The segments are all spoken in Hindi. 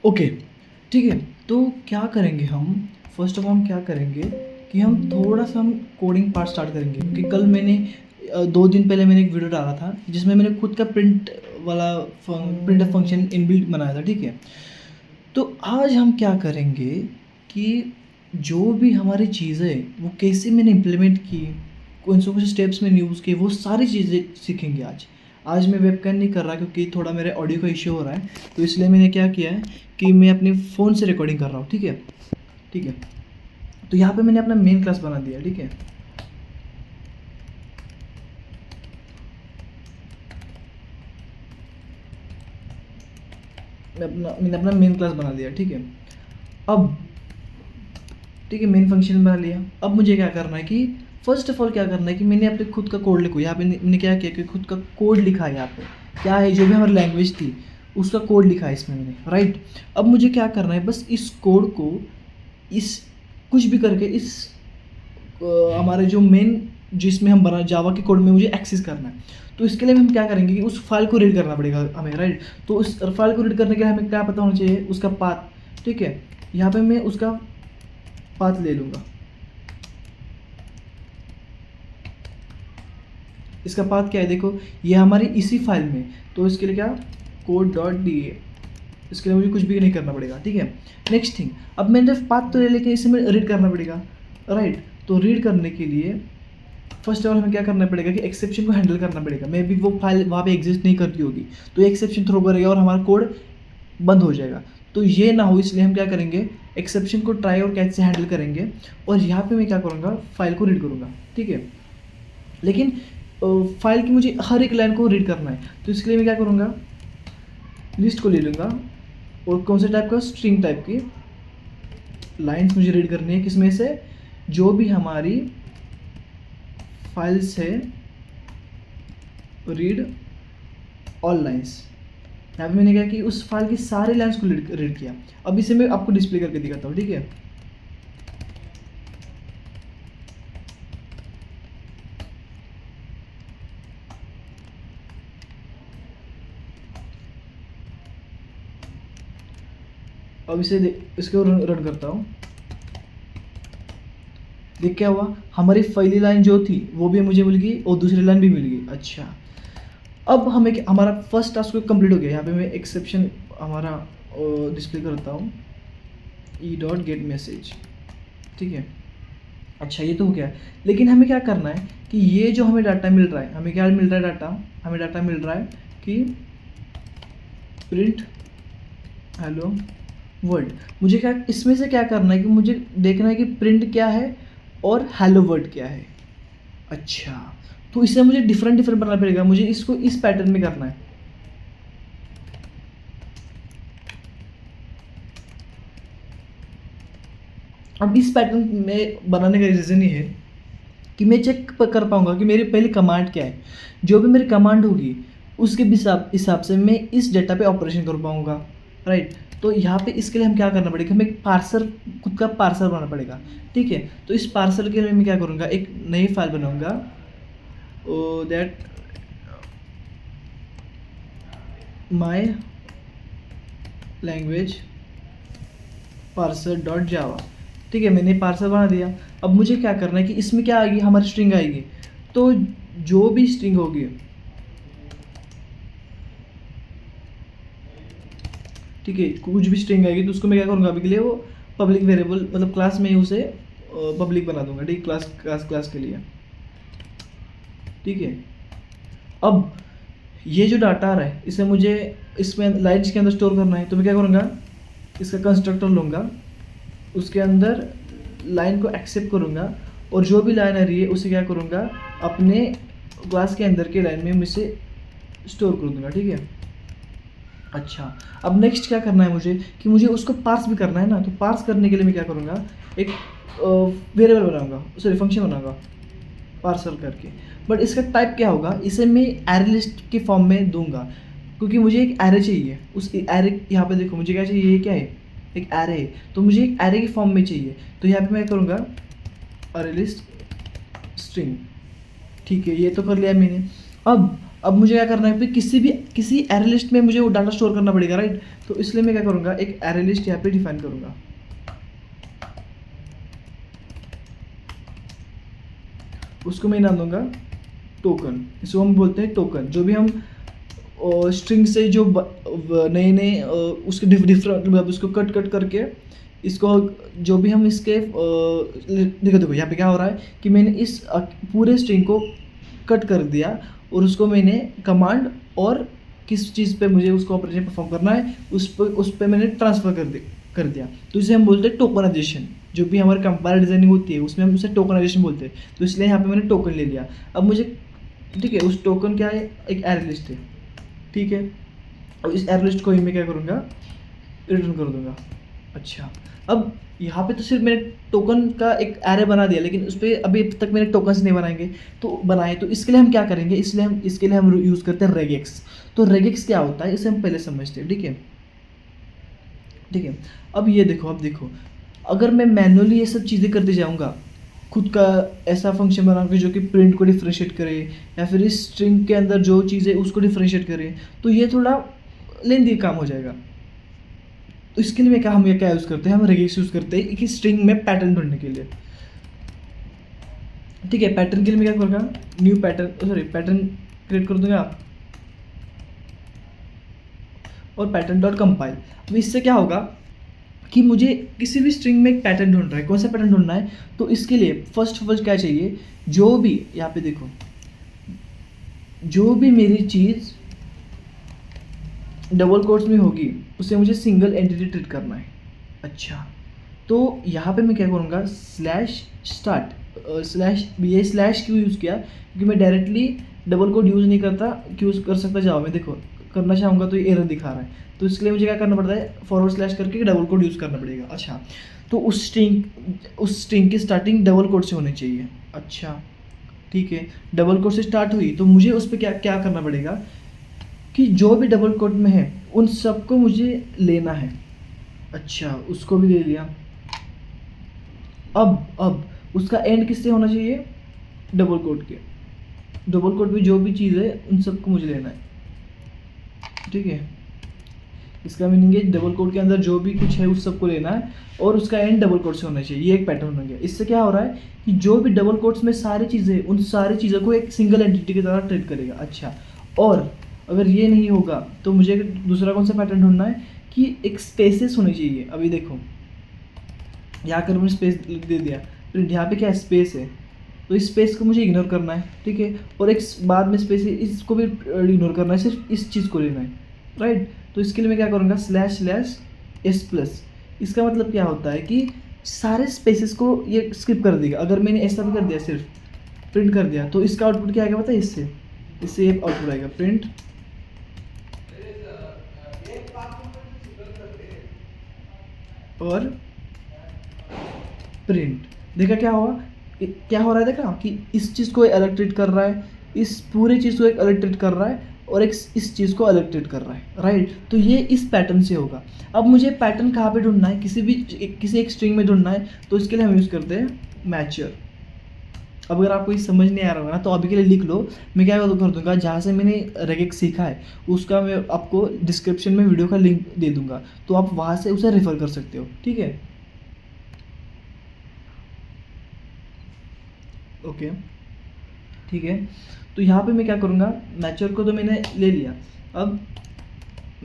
ओके, ठीक है। तो क्या करेंगे हम, फर्स्ट ऑफ ऑल हम क्या करेंगे कि हम कोडिंग पार्ट स्टार्ट करेंगे, क्योंकि कल मैंने 2 दिन पहले मैंने एक वीडियो डाला था जिसमें मैंने खुद का प्रिंट वाला प्रिंटफ फंक्शन इनबिल्ट बनाया था, ठीक है। तो आज हम क्या करेंगे कि जो भी हमारी चीज़ें वो कैसे मैंने इम्प्लीमेंट की, कौन से कुछ स्टेप्स मैंने यूज़ किए, वो सारी चीज़ें सीखेंगे आज। आज मैं वेबकैम नहीं कर रहा क्योंकि थोड़ा मेरे ऑडियो का इश्यू हो रहा है, तो इसलिए मैंने क्या किया है कि मैं अपने फ़ोन से रिकॉर्डिंग कर रहा हूँ, ठीक है। ठीक है, तो यहाँ पे मैंने अपना मेन क्लास बना दिया, ठीक है। मैंने अपना मेन क्लास बना दिया, ठीक है। अब ठीक है, मेन फंक्शन बना लिया। अब मुझे क्या करना है कि फर्स्ट ऑफ ऑल क्या करना है कि मैंने अपने खुद का कोड लिखो। यहाँ पे मैंने क्या किया कि खुद का कोड लिखा है। यहाँ पे क्या है, जो भी हमारी लैंग्वेज थी उसका कोड लिखा है इसमें मैंने, राइट। अब मुझे क्या करना है, बस इस कोड को इस कुछ भी करके इस हमारे जो मेन जिसमें हम बना जावा के कोड में मुझे एक्सेस करना है। तो इसके लिए हम क्या करेंगे कि उस फाइल को रीड करना पड़ेगा हमें, राइट। तो उस फाइल को रीड करने के लिए हमें क्या पता होना चाहिए, उसका पाथ, ठीक है। यहाँ पे मैं उसका पाथ ले लूँगा। इसका पाथ क्या है, देखो ये हमारी इसी फाइल में। तो इसके लिए क्या, कोड डॉट डी ए, इसके लिए मुझे कुछ भी नहीं करना पड़ेगा, ठीक है। नेक्स्ट थिंग, अब मैंने पाथ तो ले लेके इसे में रीड करना पड़ेगा, राइट। तो रीड करने के लिए फर्स्ट ऑफ ऑल हमें क्या करना पड़ेगा कि एक्सेप्शन को हैंडल करना पड़ेगा। मे बी वो फाइल वहाँ पे एग्जिस्ट नहीं करती होगी, तो एक्सेप्शन थ्रो करेगा और हमारा कोड बंद हो जाएगा। तो ये ना हो इसलिए हम क्या करेंगे, एक्सेप्शन को ट्राई और कैच से हैंडल करेंगे। और यहाँ पे मैं क्या करूँगा, फाइल को रीड करूँगा, ठीक है। लेकिन फाइल की मुझे हर एक लाइन को रीड करना है, तो इसके लिए मैं क्या करूँगा, लिस्ट को ले लूँगा और कौन से टाइप का, स्ट्रिंग टाइप की लाइंस मुझे रीड करनी है। किसमें से, जो भी हमारी फाइल से रीड ऑल लाइंस। यहाँ पे मैंने क्या कि उस फाइल की सारी लाइंस को रीड किया। अब इसे मैं आपको डिस्प्ले करके दिखाता हूँ, ठीक है। अब इसको रन करता हूँ। देख क्या हुआ, हमारी पहली लाइन जो थी वो भी मुझे मिल गई और दूसरी लाइन भी मिल गई। अच्छा, अब हमें हमारा फर्स्ट टास्क कंप्लीट हो गया। यहाँ पे मैं एक्सेप्शन हमारा डिस्प्ले करता हूँ, ई डॉट गेट मैसेज, ठीक है। अच्छा, ये तो हो गया। लेकिन हमें क्या करना है कि ये जो हमें डाटा मिल रहा है, हमें क्या मिल रहा है डाटा, हमें डाटा मिल रहा है कि प्रिंट हेलो वर्ल्ड। मुझे क्या इसमें से क्या करना है कि मुझे देखना है कि प्रिंट क्या है और हेलो वर्ल्ड क्या है। अच्छा, तो इसे मुझे डिफरेंट डिफरेंट बनाना पड़ेगा, मुझे इसको इस पैटर्न में करना है। अब इस पैटर्न में बनाने का रीज़न ये है कि मैं चेक कर पाऊंगा कि मेरी पहली कमांड क्या है। जो भी मेरी कमांड होगी उसके हिसाब से मैं इस डेटा पे ऑपरेशन कर पाऊंगा, राइट। तो यहाँ पे इसके लिए हम क्या करना पड़ेगा, हमें एक पार्सर, खुद का पार्सर बनाना पड़ेगा, ठीक है। तो इस पार्सर के लिए मैं क्या करूँगा, एक नई फाइल बनाऊँगा, that my language parser dot जावा, ठीक है। मैंने पार्सर बना दिया। अब मुझे क्या करना है कि इसमें क्या आएगी, हमारी स्ट्रिंग आएगी। तो जो भी स्ट्रिंग होगी, ठीक है, कुछ भी स्ट्रिंग आएगी तो उसको मैं क्या करूँगा, अभी के लिए वो पब्लिक वेरिएबल मतलब क्लास में उसे पब्लिक बना दूंगा, ठीक, क्लास के लिए, ठीक है। अब ये जो डाटा आ रहा है इसे मुझे इसमें लाइन्स के अंदर स्टोर करना है, तो मैं क्या करूँगा, इसका कंस्ट्रक्टर लूँगा, उसके अंदर लाइन को एक्सेप्ट करूँगा और जो भी लाइन आ रही है उसे क्या करूँगा, अपने क्लास के अंदर के लाइन में मैं इसे स्टोर कर दूँगा, ठीक है। अच्छा, अब नेक्स्ट क्या करना है मुझे कि मुझे उसको पार्स भी करना है ना। तो पार्स करने के लिए मैं क्या करूँगा, एक वेरिएबल बनाऊँगा, सॉरी फंक्शन बनाऊँगा पार्सर करके। बट इसका टाइप क्या होगा, इसे मैं एरे लिस्ट के फॉर्म में दूंगा, क्योंकि मुझे एक एरे चाहिए। उस एरे, यहाँ पे देखो मुझे क्या चाहिए, ये क्या है, एक एरे है। तो मुझे एक एरे के फॉर्म में चाहिए, तो यहाँ पे मैं करूँगा अरे लिस्ट स्ट्रिंग, ठीक है। ये तो कर लिया मैंने। अब अब मुझे क्या करना है, फिर किसी एरे लिस्ट में मुझे वो डाटा स्टोर करना पड़ेगा, राइट। तो इसलिए मैं क्या करूँगा, एक एरे लिस्ट यहाँ पे डिफाइन करूँगा। उसको मैं नाम दूंगा टोकन, इसको हम बोलते हैं टोकन। जो भी हम स्ट्रिंग से जो नए नए उसके डिफरेंट मतलब उसको कट करके इसको जो भी हम इसके देखो यहाँ पे क्या हो रहा है कि मैंने इस पूरे स्ट्रिंग को कट कर दिया और उसको मैंने कमांड और किस चीज़ पे मुझे उसको ऑपरेशन परफॉर्म करना है उस पर मैंने ट्रांसफ़र कर दिया। तो इसे हम बोलते हैं टोकनाइजेशन। जो भी हमारी कंपाइलर डिजाइनिंग होती है उसमें हम उसे टोकनाइजेशन बोलते हैं। तो इसलिए यहाँ पे मैंने टोकन ले लिया। अब मुझे ठीक है, उस टोकन क्या है, एक एरे लिस्ट है, ठीक है। और इस एरे लिस्ट को ही मैं क्या करूँगा, रिटर्न कर दूँगा। अच्छा, अब यहाँ पे तो सिर्फ मैंने टोकन का एक एरे बना दिया, लेकिन उस पर अभी तक मैंने टोकन्स नहीं बनाए। तो इसके लिए हम क्या करेंगे, इसके लिए हम यूज़ करते हैं रेगेक्स। तो रेगेक्स क्या होता है इसे हम पहले समझते हैं, ठीक है। अब देखो, अगर मैं मैनुअली ये सब चीज़ें करते जाऊँगा, खुद का ऐसा फंक्शन बना के जो कि प्रिंट को डिफ्रेंशिएट करे या फिर इस स्ट्रिंग के अंदर जो चीज़ है उसको डिफ्रेंशिएट करे, तो ये थोड़ा लेंदी काम हो जाएगा। तो इसके लिए हम क्या यूज़ करते हैं, हम रेगेक्स यूज़ करते हैं कि स्ट्रिंग में पैटर्न ढूंढने के लिए, ठीक है। पैटर्न के लिए मैं क्या करूँगा, न्यू पैटर्न क्रिएट कर दूंगा और पैटर्न डॉट कंपाइल। अब इससे क्या होगा कि मुझे किसी भी स्ट्रिंग में एक पैटर्न ढूंढना है, कौन सा पैटर्न ढूंढना है। तो इसके लिए फर्स्ट ऑफ ऑल क्या चाहिए, जो भी यहाँ पे देखो, जो भी मेरी चीज़ डबल कोट्स में होगी उसे मुझे सिंगल एंटिटी ट्रीट करना है। अच्छा, तो यहाँ पे मैं क्या करूँगा, /start ये स्लैश क्यों यूज़ किया, क्योंकि मैं डायरेक्टली डबल कोट यूज़ नहीं कर सकता जावा में। देखो करना चाहूँगा तो ये एरर दिखा रहा है, तो इसके लिए मुझे क्या करना पड़ता है, फॉरवर्ड स्लैश करके डबल कोट यूज़ करना पड़ेगा। अच्छा, तो उस स्ट्रिंग की स्टार्टिंग डबल कोट से होनी चाहिए। अच्छा, ठीक है, डबल कोट से स्टार्ट हुई तो मुझे उस पर क्या करना पड़ेगा कि जो भी डबल कोट में है उन सबको मुझे लेना है। अच्छा, उसको भी ले लिया। अब उसका एंड किससे होना चाहिए, डबल कोट के। डबल कोट में जो भी चीज़ है उन सबको मुझे लेना है, ठीक है। इसका मीनिंग है डबल कोट के अंदर जो भी कुछ है उस सबको लेना है और उसका एंड डबल कोट से होना चाहिए। ये एक पैटर्न हो गया। इससे क्या हो रहा है कि जो भी डबल कोट्स में सारी चीज़ें उन सारी चीज़ों को एक सिंगल एंटिटी की तरह ट्रीट करेगा। अच्छा, और अगर ये नहीं होगा तो मुझे दूसरा कौन सा पैटर्न ढूंढना है कि एक स्पेसेस होनी चाहिए। अभी देखो यहाँ कर मैंने स्पेस दे दिया, फिर यहाँ पे क्या स्पेस है, तो इस स्पेस को मुझे इग्नोर करना है, ठीक है। और एक बाद में स्पेस है, इसको भी इग्नोर करना है, सिर्फ इस चीज़ को लेना है, राइट। तो इसके लिए मैं क्या करूँगा, //s+। इसका मतलब क्या होता है कि सारे स्पेसेस को ये स्किप कर देगा। अगर मैंने ऐसा भी कर दिया, सिर्फ प्रिंट कर दिया, तो इसका आउटपुट क्या आएगा पता है, इससे ये आउटपुट आएगा प्रिंट और प्रिंट। देखा क्या हुआ, क्या हो रहा है, देखा कि इस चीज़ को अलग ट्रीट कर रहा है, इस पूरी चीज़ को एक अलग ट्रीट कर रहा है और एक इस चीज़ को अलग ट्रीट कर रहा है, राइट। तो ये इस पैटर्न से होगा। अब मुझे पैटर्न कहाँ पे ढूंढना है, किसी एक स्ट्रिंग में ढूंढना है, तो इसके लिए हम यूज़ करते हैं मैचर। अब अगर आपको ये समझ नहीं आ रहा होगा ना, तो अभी के लिए लिख लो। मैं क्या कर दूंगा, जहाँ से मैंने रेगेक्स सीखा है उसका मैं आपको डिस्क्रिप्शन में वीडियो का लिंक दे दूंगा, तो आप वहाँ से उसे रेफर कर सकते हो, ठीक है। ओके, ठीक है। तो यहाँ पे मैं क्या करूँगा, मैचर को तो मैंने ले लिया। अब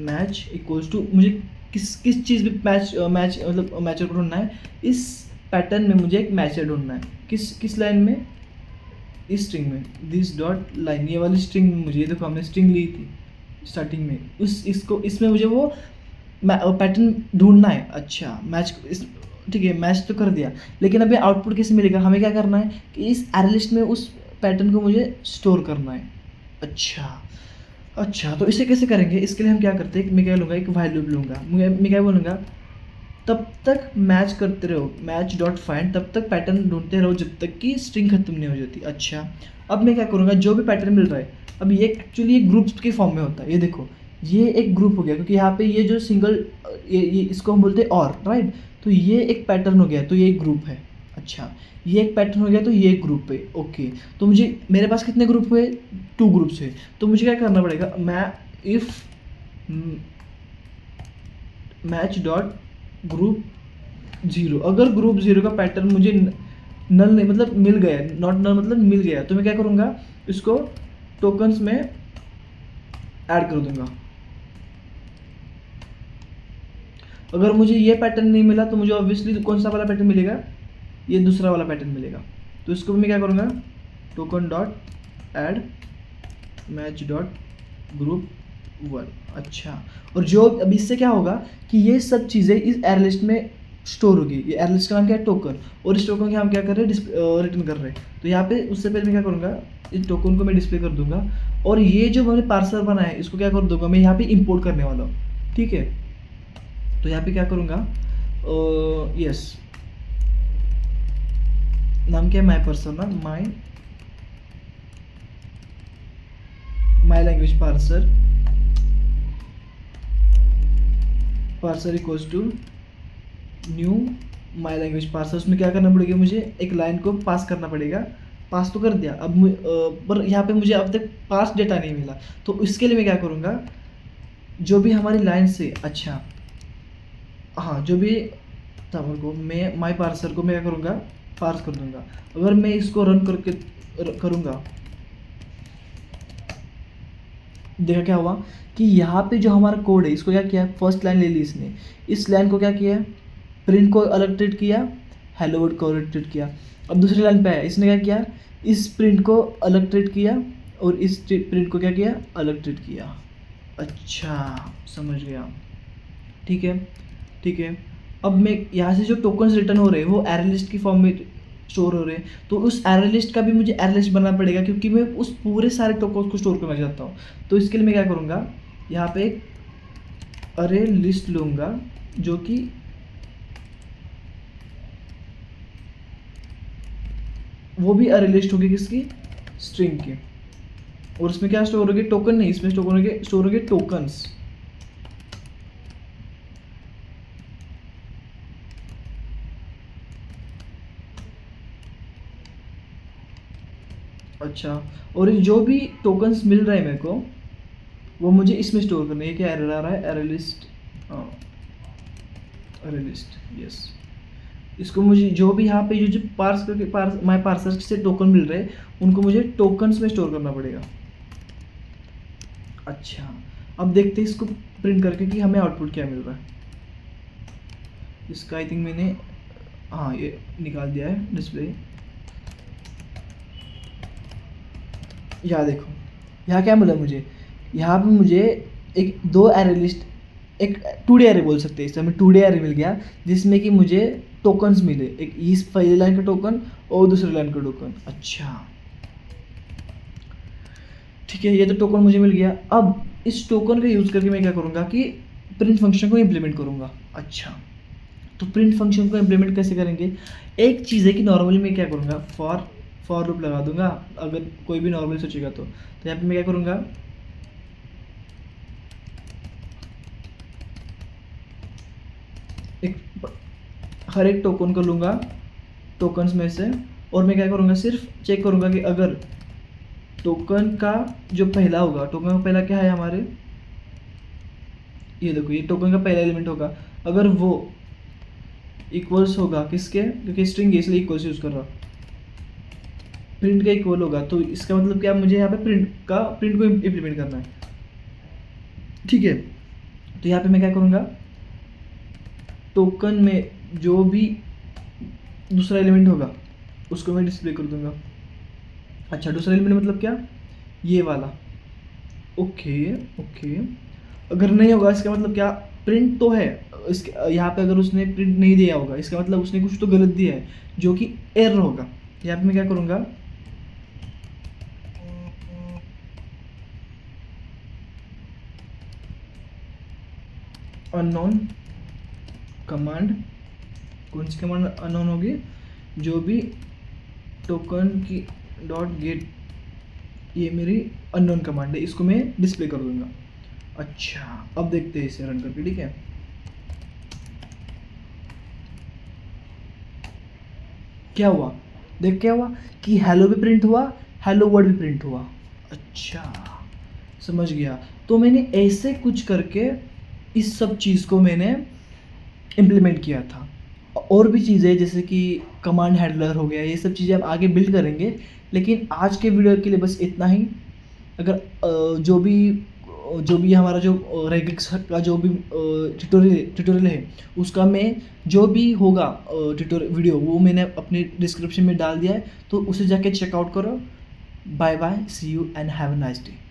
मैच इक्वल्स टू मुझे किस चीज़ में मैच मतलब मैचर को ढूंढना है, इस पैटर्न में मुझे एक मैचर ढूंढना है। किस लाइन में, इस स्ट्रिंग में, दिस डॉट लाइन, ये वाली स्ट्रिंग में मुझे, देखो हमने स्ट्रिंग ली थी स्टार्टिंग में, इसमें मुझे वो पैटर्न ढूंढना है। अच्छा, ठीक है, मैच तो कर दिया, लेकिन अभी आउटपुट कैसे मिलेगा, हमें क्या करना है कि इस एरे लिस्ट में उस पैटर्न को मुझे स्टोर करना है। अच्छा, तो इसे कैसे करेंगे, इसके लिए हम क्या करते हैं, मैं क्या लूँगा, एक वाइल लूप लूँगा। मैं क्या बोलूँगा, तब तक मैच करते रहो, मैच.फाइंड, तब तक पैटर्न ढूंढते रहो जब तक कि स्ट्रिंग खत्म नहीं हो जाती। अच्छा, अब मैं क्या करूँगा, जो भी पैटर्न मिल रहा है, अब ये एक्चुअली एक ग्रुप्स के फॉर्म में होता है। ये देखो, ये एक ग्रुप हो गया, क्योंकि यहाँ पे ये जो सिंगल ये इसको हम बोलते हैं और, राइट। तो ये एक पैटर्न हो गया, तो ये एक ग्रुप है। अच्छा, ये एक पैटर्न हो गया, तो ये एक ग्रुप है, ओके। तो मुझे मेरे पास कितने ग्रुप हुए? 2 ग्रुप्स है। तो मुझे क्या करना पड़ेगा? मैं इफ़ मैच डॉट ग्रुप 0, अगर ग्रुप 0 का पैटर्न मुझे नल नहीं, मतलब मिल गया, नॉट नल मतलब मिल गया, तो मैं क्या करूँगा? इसको टोकन्स में ऐड कर दूँगा। अगर मुझे ये पैटर्न नहीं मिला तो मुझे ऑब्वियसली कौन सा वाला पैटर्न मिलेगा? ये दूसरा वाला पैटर्न मिलेगा। तो इसको मैं क्या करूँगा? Token dot add match dot group 1। अच्छा, और जो अब इससे क्या होगा कि ये सब चीज़ें इस एरे लिस्ट में स्टोर होगी। ये एरे लिस्ट का नाम क्या है? टोकन। और इस टोकन के हम क्या कर रहे हैं? रिटर्न कर रहे हैं। तो यहाँ पे उससे पहले मैं क्या करूँगा? इस टोकन को मैं डिस्प्ले कर दूंगा, और ये जो मैंने पार्सर बना है इसको क्या कर दूंगा? मैं यहाँ पे इंपोर्ट करने वाला हूँ, ठीक है। तो यहाँ पे क्या करूँगा? यस, नाम क्या है? My persona, my language parser equals to new my language parser. उसमें क्या करना पड़ेगा? मुझे एक लाइन को पास करना पड़ेगा। पास तो कर दिया, अब पर यहाँ पे मुझे अब तक पास डेटा नहीं मिला। तो इसके लिए मैं क्या करूँगा? जो भी हमारी लाइन से, अच्छा हाँ, जो भी था को मैं माई पार्सर को मैं क्या करूँगा? पार्स कर दूंगा। अगर मैं इसको रन करके करूँगा, देखा क्या हुआ कि यहाँ पे जो हमारा कोड है इसको क्या किया? फर्स्ट लाइन ले ली इसने, इस लाइन को क्या किया? प्रिंट को अलग ट्रीट किया, हेलो वर्ड को अलग ट्रीट किया। अब दूसरी लाइन पे आया, इसने क्या किया? इस प्रिंट को अलग ट्रीट किया, और इस प्रिंट को क्या किया? अलग ट्रीट किया। अच्छा, समझ गया, ठीक है, ठीक है। अब मैं यहाँ से जो टोकन्स रिटर्न हो रहे हैं वो एरे लिस्ट की फॉर्म में स्टोर हो रहे हैं, तो उस एरे लिस्ट का भी मुझे एरे लिस्ट बनाना पड़ेगा, क्योंकि मैं उस पूरे सारे टोकन्स को स्टोर करना चाहता हूँ। तो इसके लिए मैं क्या करूँगा? यहाँ पे एक अरे लिस्ट लूँगा, जो कि वो भी अरे लिस्ट होगी किसकी? स्ट्रिंग की। और इसमें क्या स्टोर होगी? टोकन नहीं, इसमें स्टोर होंगे टोकन्स। अच्छा, और जो भी टोकन्स मिल रहे हैं मेरे को, वो मुझे इसमें स्टोर करना है। क्या एरर आ रहा है? Error list, error list, yes. इसको मुझे जो भी यहाँ पे जो पार्स करके माई पार्सर से टोकन मिल रहे हैं उनको मुझे टोकन्स में स्टोर करना पड़ेगा। अच्छा, अब देखते हैं इसको प्रिंट करके कि हमें आउटपुट क्या मिल रहा है। इसका आई थिंक मैंने, हाँ, ये निकाल दिया है डिस्प्ले। यहाँ देखो, यहाँ क्या मिला मुझे? यहाँ पे मुझे एक 2 एरे लिस्ट, एक 2D एरे बोल सकते हैं इसे, हमें 2D एरे मिल गया, जिसमें कि मुझे टोकन्स मिले, एक इस पहली लाइन का टोकन और दूसरी लाइन का टोकन। अच्छा, ठीक है, ये तो टोकन मुझे मिल गया। अब इस टोकन का यूज़ करके मैं क्या करूँगा कि प्रिंट फंक्शन को इम्प्लीमेंट करूँगा। अच्छा, तो प्रिंट फंक्शन को इम्प्लीमेंट कैसे करेंगे? एक चीज़ है कि नॉर्मली मैं क्या करूँगा? फॉर लूप लगा दूंगा, अगर कोई भी नॉर्मली सोचेगा तो यहाँ पे मैं क्या करूँगा? एक हर एक टोकन को लूँगा टोकन्स में से, और मैं क्या करूँगा? सिर्फ चेक करूँगा कि अगर टोकन का जो पहला होगा, टोकन का पहला क्या है हमारे, ये देखो, ये टोकन का पहला एलिमेंट होगा, अगर वो इक्वल्स होगा किसके? क्योंकि स्ट्रिंग है इसलिए इक्वल्स यूज़ कर रहा, प्रिंट का इक्वल होगा, तो इसका मतलब क्या? मुझे यहाँ पे प्रिंट को इम्प्लीमेंट करना है, ठीक है। तो यहाँ पे मैं क्या करूँगा? टोकन में जो भी दूसरा एलिमेंट होगा उसको मैं डिस्प्ले कर दूंगा। अच्छा, दूसरा एलिमेंट मतलब क्या? ये वाला, ओके, ओके। अगर नहीं होगा इसका मतलब क्या? प्रिंट तो है इसके यहाँ पे, अगर उसने प्रिंट नहीं दिया होगा इसका मतलब उसने कुछ तो गलत दिया है, जो कि एरर होगा। यहाँ पे मैं क्या करूँगा? अननोन कमांड, कौन सी कमांड अननोन होगी? जो भी टोकन की डॉट गेट, ये मेरी अननोन कमांड है, इसको मैं डिस्प्ले कर दूंगा। अच्छा, अब देखते हैं इसे रन करके, ठीक है। क्या हुआ, देख क्या हुआ कि हेलो भी प्रिंट हुआ, हेलो वर्ड भी प्रिंट हुआ। अच्छा, समझ गया। तो मैंने ऐसे कुछ करके इस सब चीज़ को मैंने इम्प्लीमेंट किया था। और भी चीज़ें जैसे कि कमांड हैंडलर हो गया, ये सब चीज़ें हम आगे बिल्ड करेंगे, लेकिन आज के वीडियो के लिए बस इतना ही। अगर जो भी हमारा जो रेगिक्स का जो भी ट्यूटोरियल है, उसका मैं जो भी होगा ट्यूटोरियल वीडियो, वो मैंने अपने डिस्क्रिप्शन में डाल दिया है, तो उसे जाके चेकआउट करो। Bye bye, see you and have a nice day.